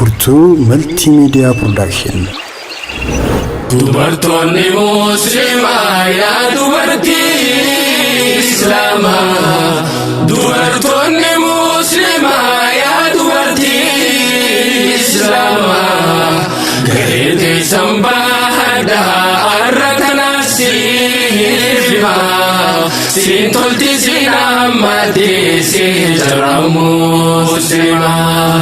Furtuu Multimedia Production. Dubartoonni Musliimaa yaa dubartii Islaamaa. Dubartoonni Musliimaa yaa dubartii Islaamaa. Garee teessan baadhaa har'a tanaasiif himaa. Siin tolti siin ammatee siin jara Musliimaa.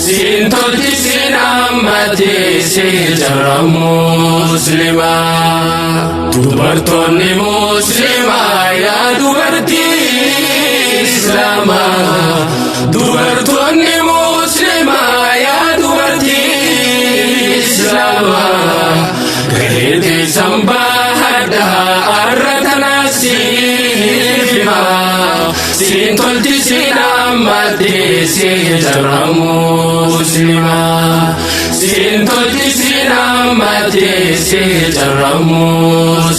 Siin tolti siin ammatee siin jara Musliimaa. Dubartoonni Musliimaa yaa dubartii Islaamaa. Dubartoonni Musliimaa yaa dubartii Islaamaa. Garee teessan baadhaa har'a tanaasiif himaa. Siin tolti siin ammatee siin jara Musliimaa. Siin tolti siin ammatee siin jara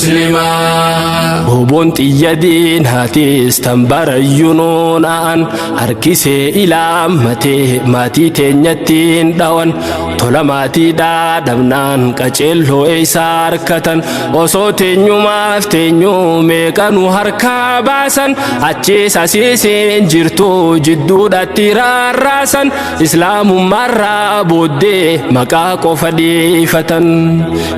Musliimaa. Oboon xiyyadiin haatis tambarayyuun na'an harkisee ilaammatee maatii teenyattiin dhawan tola maatiidhaa dhabnaan qaceelloo isaa harkatan osoo teenyumaaf teenyuu meeqanu harkaa baasan achiis asiisiin jirtu jidduudhaatti raarraasan islaamummaarraa booddee maqaa qofa dhiifatan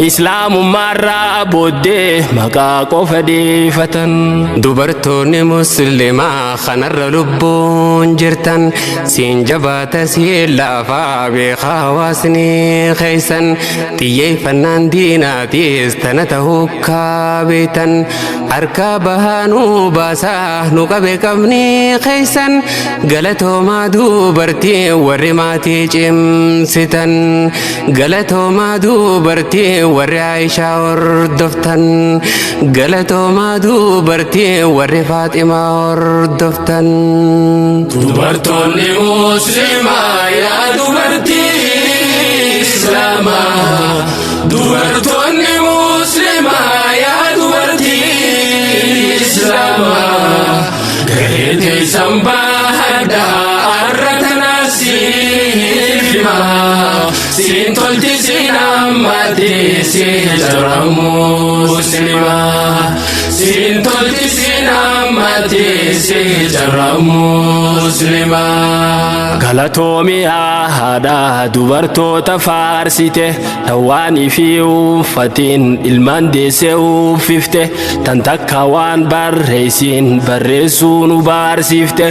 islaamummaarraa booddee maqaa qofa dhiifatan. Dubartoonni Musliimaa kanarra lubbuun jirtan siin jabaata siin laafaa beekaa hawaasni keeysan xiyyeeffannaan diinaatis tana ta'uu kaabeetan harka bahaanuu baasaa nu qabe qabni keeysan galatoomaa dubartii warri maatii cimsitan galatoomaa dubartii warri Aishaa hordoftan galatoomaa dubartii warri Faaximaa hordoftan. Dubartoonni Musliimaa yaa dubartii Islaamaa. Dubartoonni Musliimaa yaa dubartii Islaamaa. Garee teessan baadhaa har'a tanaasiif himaa. Siin tolti siin ammatee siin jara Musliimaa. Siin tolti siin ammatee siin jara Musliimaa. Galatoomiyaa haadha dubartoota faarsite tawaanii fi uffatiin ilmaan deessee uffifte tan takka waan barreessiin barreessuu nu barsiifte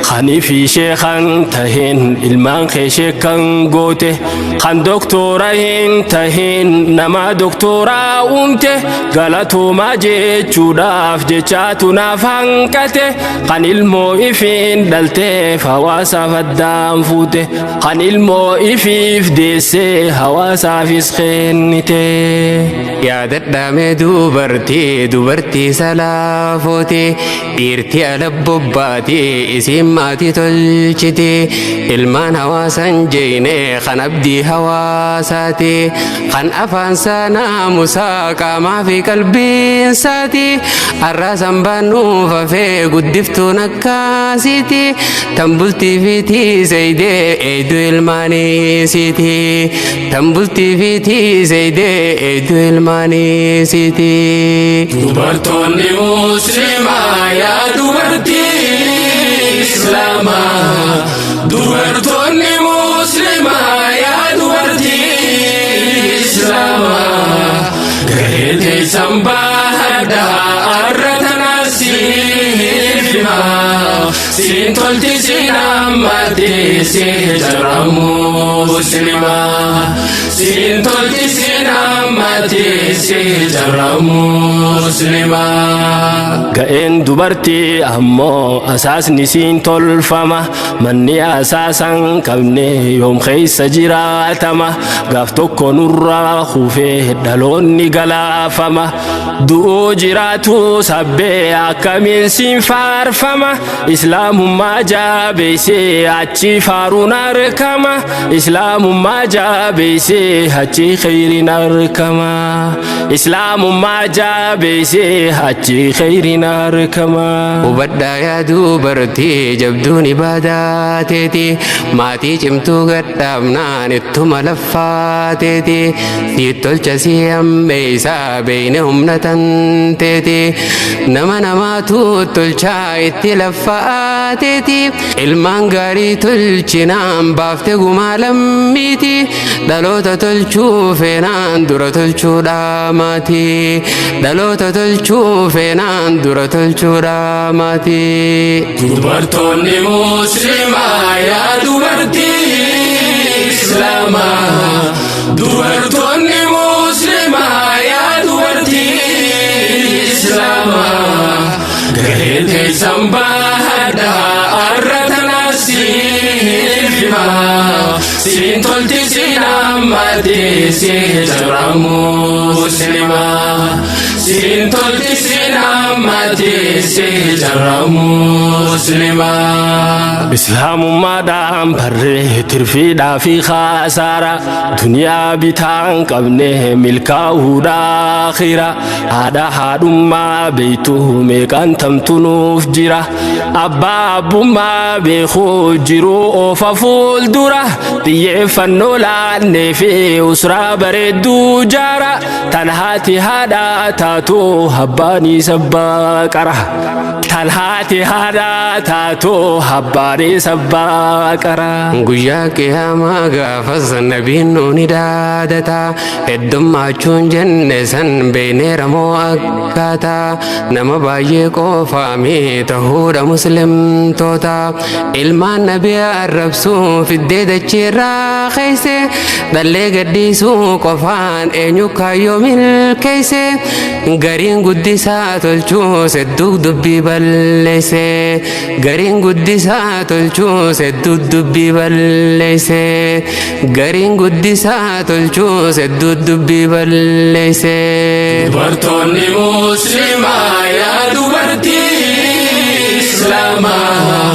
kanii fi sheekan tahin ilmaan kee sheekan goote kan doktora hin tahin nama doktora uumte galatoomaa jechuudhaaf jechaatu naaf hanqate kan ilmoo ifiin dhalteef hawaasaaf addaan fuute kan ilmoo ifiif deessee hawaasaafis kennite. Yaadadhaame dubartii salaafooti dhiirtii ala bobbaati isiin maatii tolchiti ilmaan hawaasan jeeyne kan abdii hawaasaati kan afaansaa naamusaa qaamaa fi qalbiinsaati arraasan baannuuf hafee guddiftuun akkaasiiti tan bultii fi tiiseydee eeyduu ilmaaniisiiti tan bultii fi tiiseydee eeyduu ilmaaniisiiti. Dubartoonni Musliimaa yaa dubartii Islaamaa. Dubartoonni Musliimaa yaa dubartii Islaamaa. Garee teessan baadhaa har'a tanaasiif himaa. Siin tolti siin ammatee siin jara Musliimaa. Siin tolti siin ammatee siin jara Musliimaa. Ga'een dubartii ammoo asaasni siin tolfama manni asaasan qabne yoom keessa jiraatama gaaf tokko nurraa hufee dhaloonni galaafama du'uu jiraatu sabbee akkamiin siin faarfama islaamummaa jaabeessee achi faaruun argama إسلام ما جابيسي هاتي خير ناركما إسلام ما جابيسي هاتي خير ناركما وبدا يا دوبرتي جبدون عباداتي ماتي جمتو قدامنا نتم لفاتي سيتول سيام بيسا بينهم نتنتي نما تلشا اتلفاتي المانغاري تلشنام بافتي قمالميتي دلوتا تلشو فينان دورا تلشو داماتي دلوتا تلشو فينان دورا تلشو داماتي dubartoonni muslimaa yaa dubartii islaamaa dubartoonni muslimaa yaa dubartii islaamaa gahee teessan baadhaa arratana siif himaa siin tolti siin hammatee siin jarra muslimaa siin tolti siin hammatee siin jarra muslimaa إسلام ما دام بره ترفيدا في خسارة دنيا بتان قبنه ملكا ودا خيرا هذا هادو ما بيتو ميكان تمتنوف جرا أباب ما بيخو جرو ففول دورا تيفنو لاني في أسرا بردو جارا تنهاتي هذا تاتو هباني سباكرا تنهاتي هذا تاتو هباني سباكرا guyyaa qiyaamaa gaafas nabiin nuuni daadata heddummachuun jenne san beeyneera moo akkaataa nama baay'ee qofaami tahuudha muslimtoota ilmaan nabii arrabsuu fiddee dachiirraa keeyse dhallee gaddiisuu qofaan eenyu kaayyoo milkeeyse gariin guddisaa tolchuus hedduu dubbii balleeyse gariin guddisaa tolchuus hedduu dubbii balleeyse gariin guddisaa tolchuus hedduu dubbii balleeyse dubartoonni muslimaa yaa dubartii islaamaa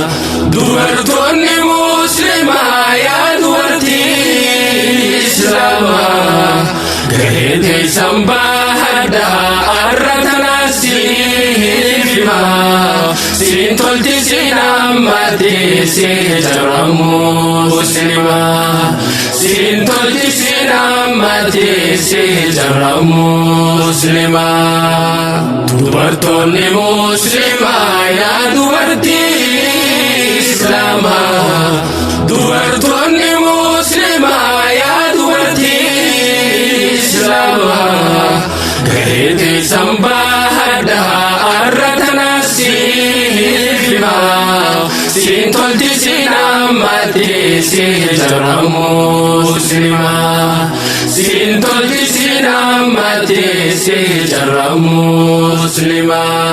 dubartoonni muslimaa yaa dubartii islaamaa gahee teessan baadhaa arratana siif himaa siin tolti siin hammatee siin jarra muslimaa siin tolti siin hammatee siin jarra muslimaa dubartoonni muslimaa yaa dubartii islaamaa dubartoonni muslimaa yaa dubartii islaamaa gahee teessan baadhaa arratana siif himaa siin tolti siin hammatee siin jarra muslimaa siin tolti siin hammatee siin jarra muslimaa